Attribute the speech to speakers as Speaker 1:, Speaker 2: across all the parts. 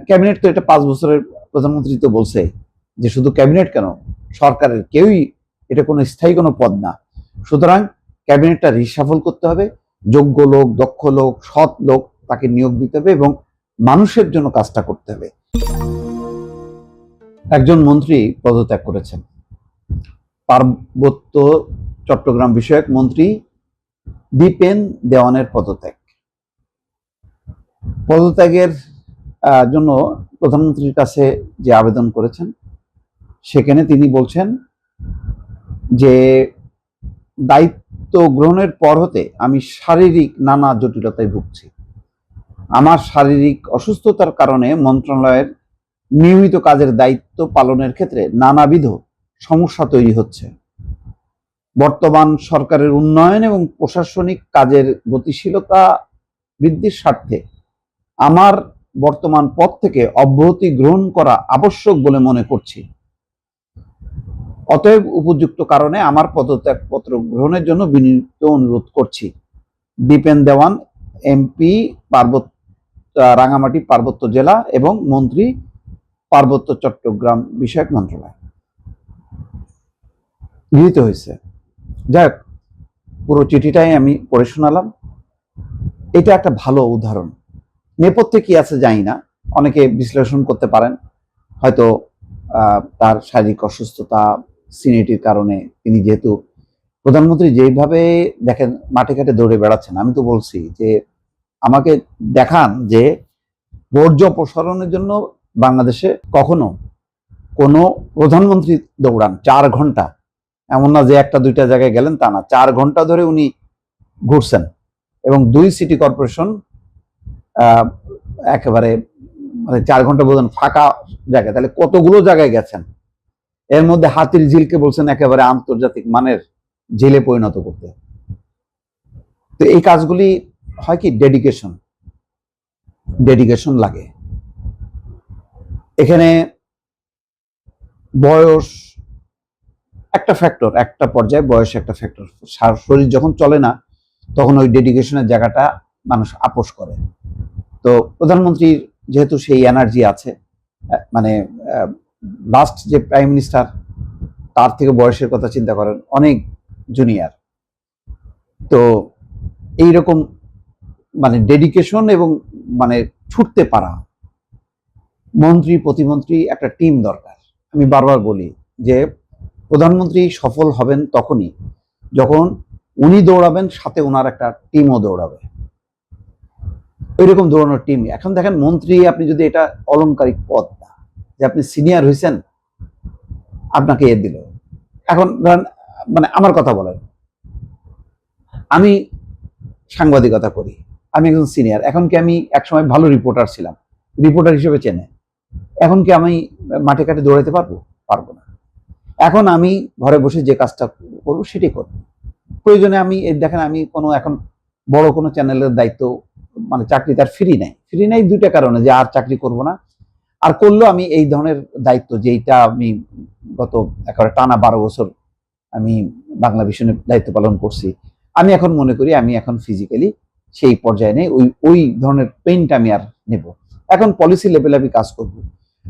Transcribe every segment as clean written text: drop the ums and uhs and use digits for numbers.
Speaker 1: Cabinet তো এটা 5 বছরের, প্রধানমন্ত্রী তো বলছে যে শুধু ক্যাবিনেট কেন, সরকারের কেউই এটা কোনো স্থায়ী কোনো পদ না। সুতরাং ক্যাবিনেটটা রিসাফল করতে হবে, যোগ্য লোক, দক্ষ লোক, সৎ লোক তাকে নিয়োগ দিতে হবে এবং মানুষের জন্য কাজটা করতে হবে। একজন মন্ত্রী পদত্যাগ করেছেন, পার্বত্য চট্টগ্রাম বিষয়ক মন্ত্রী দীপেন দেওয়ানের পদত্যাগের জন্য প্রধানমন্ত্রীর কাছে যে আবেদন করেছেন, সেখানে তিনি বলছেন যে দায়িত্ব গ্রহণের পর হতে আমি শারীরিক নানা জটিলতায় ভুগছি। আমার শারীরিক অসুস্থতার কারণে মন্ত্রণালয়ের নিয়মিত কাজের দায়িত্ব পালনের ক্ষেত্রে নানাবিধ সমস্যা তৈরি হচ্ছে। বর্তমান সরকারের উন্নয়ন এবং প্রশাসনিক কাজের গতিশীলতা বৃদ্ধির স্বার্থে আমার বর্তমান পদ থেকে অব্যাহতি গ্রহণ করা আবশ্যক বলে মনে করছি। অতএব উপযুক্ত কারণে আমার পদত্যাগপত্র গ্রহণের জন্য বিনীত অনুরোধ করছি। দীপেন দেওয়ান, এমপি, রাঙামাটি পার্বত্য জেলা এবং মন্ত্রী, পার্বত্য চট্টগ্রাম বিষয়ক মন্ত্রণালয়। গৃহীত হয়েছে। যাই হোক, পুরো চিঠিটাই আমি পড়ে শোনালাম। এটা একটা ভালো উদাহরণ। নেপথ্যে কি আছে জানি না, অনেকে বিশ্লেষণ করতে পারেন, হয়তো তার শারীরিক অসুস্থতা, সিনিয়রিটির কারণে তিনি, যেহেতু প্রধানমন্ত্রী যেভাবে দেখেন মাঠে ঘাটে দৌড়ে বেড়াচ্ছেন, আমি তো বলছি যে আমাকে দেখান যে বর্জ্য অপসারণের জন্য বাংলাদেশে কখনো কোনো প্রধানমন্ত্রী দৌড়ান 4 ঘন্টা, এমন না যে একটা দুইটা জায়গায় গেলেন, তা না, 4 ঘন্টা ধরে উনি ঘুরছেন এবং 2 সিটি কর্পোরেশন একেবারে মানে 4 ঘন্টা বোঝেন ফাঁকা জায়গায়, তাহলে কতগুলো জায়গায় গেছেন। এর মধ্যে হাতির ঝিলকে বলছেন একেবারে আন্তর্জাতিক মানের ঝিলে পরিণত করতে। তো এই কাজগুলি হয় কি, ডেডিকেশন লাগে। এখানে বয়স একটা ফ্যাক্টর, একটা পর্যায়ে বয়স একটা ফ্যাক্টর। শরীর যখন চলে না, তখন ওই ডেডিকেশনের জায়গাটা মানুষ আপোষ করে। তো প্রধানমন্ত্রীর যেহেতু সেই এনার্জি আছে, মানে লাস্ট যে প্রাইম মিনিস্টার, তার থেকে বয়সের কথা চিন্তা করেন, অনেক জুনিয়র। তো এইরকম মানে ডেডিকেশন এবং মানে ছুটতে পারা, মন্ত্রী প্রতিমন্ত্রী একটা টিম দরকার। আমি বারবার বলি যে প্রধানমন্ত্রী সফল হবেন তখনই যখন উনি দৌড়াবেন, সাথে ওনার একটা টিমও দৌড়াবে। ওইরকম দৌড়ানোর টিম। এখন দেখেন, মন্ত্রী আপনি যদি, এটা অলংকারিক পদ না যে আপনি সিনিয়র হয়েছেন আপনাকে এ দিল। এখন ধরেন, মানে আমার কথা বলেন, আমি সাংবাদিকতা করি, আমি একজন সিনিয়র। এখন কি আমি একসময় ভালো রিপোর্টার ছিলাম, রিপোর্টার হিসেবে চেনে, এখন কি আমি মাঠে ঘাটে দৌড়াতে পারবো? পারবো না। এখন আমি ঘরে বসে যে কাজটা করবো সেটাই করবো। প্রয়োজনে আমি দেখেন, আমি কোনো এখন বড় কোনো চ্যানেলের দায়িত্ব, মানে চাকরি তার ফ্রি নাই 2টা কারণে, যে আর চাকরি করব না, আর করলেও আমি এই ধরনের দায়িত্ব, যেইটা আমি গত একেবারে টানা 12 বছর আমি বাংলা ভিশনের দায়িত্ব পালন করছি, আমি এখন মনে করি আমি এখন ফিজিক্যালি সেই পর্যায়ে নেই, ওই ধরনের পেইনটা আমি আর নেব। এখন পলিসি লেভেলে আমি কাজ করব।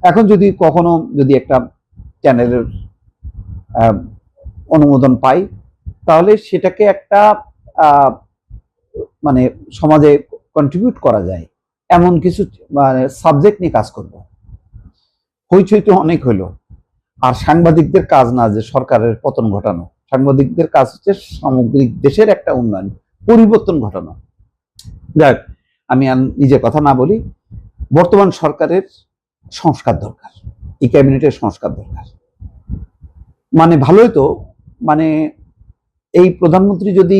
Speaker 1: এখন যদি কখনো একটা চ্যানেলের অনুমোদন পাই, তাহলে সেটাকে একটা মানে সমাজে কন্ট্রিবিউট করা যায় এমন কিছু মানে সাবজেক্ট নিয়ে কাজ করব। হইচই তো অনেক হইলো। আর সাংবাদিকদের কাজ না যে সরকারের পতন ঘটানো, সাংবাদিকদের কাজ হচ্ছে সামগ্রিক দেশের একটা উন্নয়ন, পরিবর্তন ঘটানো। যাক, আমি আর নিজের কথা না বলি, বর্তমান সরকারের সংস্কার দরকার, এই ক্যাবিনেটের সংস্কার দরকার। মানে ভালোই তো, মানে এই প্রধানমন্ত্রী যদি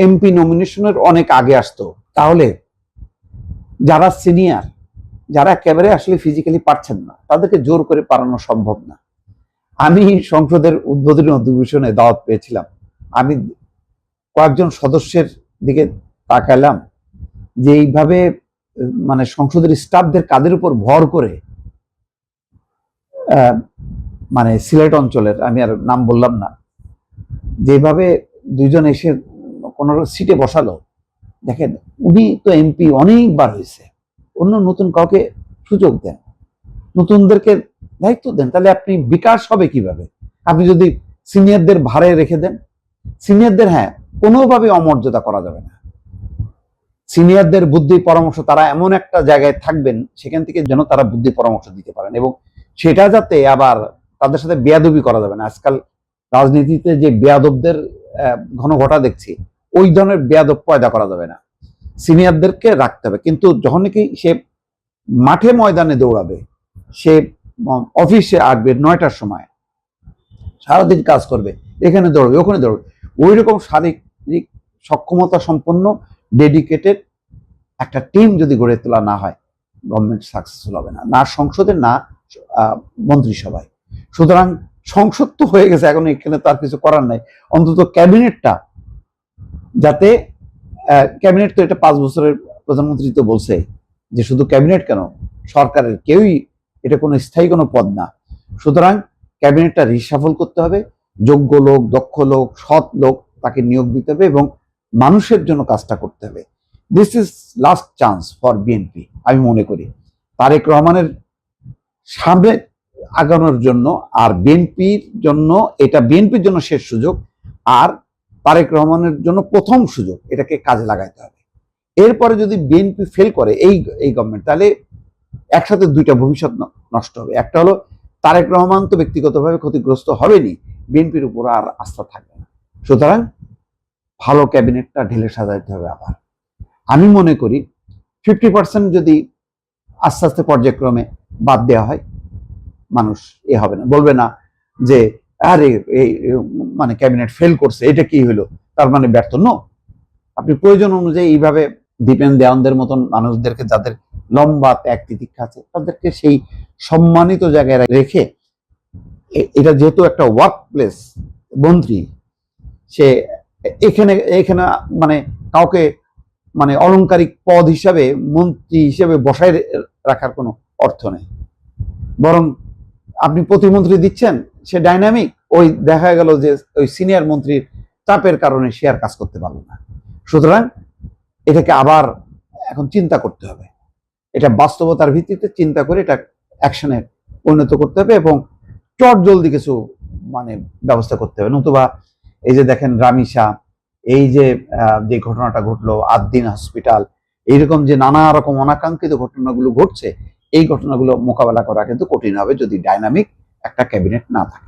Speaker 1: এমপি নমিনেশনের অনেক আগে আসতো, তাহলে যারা সিনিয়র, যারা একেবারে আসলে ফিজিক্যালি পারছেন না, তাদেরকে জোর করে পারানো সম্ভব না। আমি সংসদের উদ্বোধনী অধিবেশনে দাওয়াত পেয়েছিলাম, আমি কয়েকজন সদস্যের দিকে তাকালাম যে এইভাবে মানে সংসদের স্টাফদের কাদের উপর ভর করে, মানে সিলেট অঞ্চলের, আমি আর নাম বললাম না, যেভাবে 2জন এসে কোন সিটে বসালো। দেখেন, উনি তো এমপি অনেকবার হয়েছে, অন্য নতুন কাউকে সুযোগ দেন, নতুনদেরকে দায়িত্ব দেন, তাহলে আপনি বিকাশ হবে কিভাবে? আপনি যদি সিনিয়রদের ভারে রেখে দেন, সিনিয়রদের কোনোভাবে অমর্যাদা করা যাবে না। সিনিয়রদের বুদ্ধি পরামর্শ, তারা এমন একটা জায়গায় থাকবেন সেখান থেকে যেন তারা বুদ্ধি পরামর্শ দিতে পারেন, এবং সেটা যাতে আবার তাদের সাথে বেয়াদবি করা যাবে না। আজকাল রাজনীতিতে যে বেয়াদবদের ঘন ঘটা দেখছি, ওই ধরনের বেয়াদব পয়দা করা যাবে না। সিনিয়রদেরকে রাখতে হবে, কিন্তু যখন নাকি সে মাঠে ময়দানে দৌড়াবে, সে অফিসে আসবে 9টার সময়, সারাদিন কাজ করবে, এখানে দৌড়বে ওখানে দৌড়বে, ওই রকম শারীরিক সক্ষমতা সম্পন্ন ডেডিকেটেড একটা টিম যদি গড়ে তোলা না হয়, গভর্নমেন্ট সাকসেসফুল হবে না, না সংসদে না মন্ত্রিসভায়। সুতরাং সংসদ তো হয়ে গেছে, এখন এখানে তার কিছু করার নাই, অন্তত ক্যাবিনেটটা যাতে, ক্যাবিনেট তো এটা 5 বছরের, প্রধানমন্ত্রী তো বলছে যে শুধু ক্যাবিনেট কেন, সরকারের কেউই এটা কোনো স্থায়ী কোনো পদ না। সুতরাং ক্যাবিনেটটা রিসাফল করতে হবে, যোগ্য লোক, দক্ষ লোক, সৎ লোক তাকে নিয়োগ দিতে হবে এবং মানুষের জন্য কাজটা করতে হবে। This is last chance for BNP, আমি মনে করি তারেক রহমানের সামনে আগানোর জন্য, আর বিএনপির জন্য, এটা বিএনপির জন্য শেষ সুযোগ, আর তারেক রহমানের জন্য প্রথম সুযোগ, এটাকে কাজে লাগাইতে হবে। এরপরে যদি বিএনপি ফেল করে এই গভর্নমেন্ট, তাহলে একসাথে দুইটা ভবিষ্যৎ নষ্ট হবে। একটা হলো তারেক রহমান তো ব্যক্তিগতভাবে ক্ষতিগ্রস্ত হবেনি, বিএনপির উপর আর আস্থা থাকবে না। সুতরাং ভালো ক্যাবিনেটটা ঢেলে সাজাইতে হবে। আবার আমি মনে করি 50% যদি আস্তে আস্তে পর্যায়ক্রমে বাদ দেওয়া হয়, মানুষ হবে না, বলবে না যে আরে এই মানে ক্যাবিনেট ফেল করছে, এটা কি হলো, তার মানে ব্যর্থ। নো, আপনি প্রয়োজন অনুযায়ী এইভাবে দীপেন দেওয়ানদের মতন মানুষদেরকে, যাদের লম্বা ত্যাগ তিতিক্ষা আছে, তাদেরকে সেই সম্মানিত জায়গায় রেখে, এটা যেহেতু একটা ওয়ার্ক প্লেস, মন্ত্রী সে এখানে এখানে মানে কাউকে মানে অলংকারিক পদ হিসাবে, মন্ত্রী হিসেবে বসায় রাখার কোনো অর্থ নেই। বরং আপনি প্রতিমন্ত্রী দিচ্ছেন, সে ডাইনামিক, ওই দেখা গেল যে ওই সিনিয়র মন্ত্রীর চাপের কারণে সে আর কাজ করতে পারলো না। সুতরাং এটাকে আবার এখন চিন্তা করতে হবে, এটা বাস্তবতার ভিত্তিতে চিন্তা করে এটা অ্যাকশনে পরিণত করতে হবে এবং চট জলদি কিছু মানে ব্যবস্থা করতে হবে। নতুবা এই যে দেখেন রামিসা, এই যে যে ঘটনাটা ঘটলো, আদ্দিন হসপিটাল, এইরকম যে নানা রকম অনাকাঙ্ক্ষিত ঘটনাগুলো ঘটছে, এই ঘটনাগুলো মোকাবেলা করা কিন্তু কঠিন হবে যদি ডাইনামিক একটা ক্যাবিনেট না থাকে।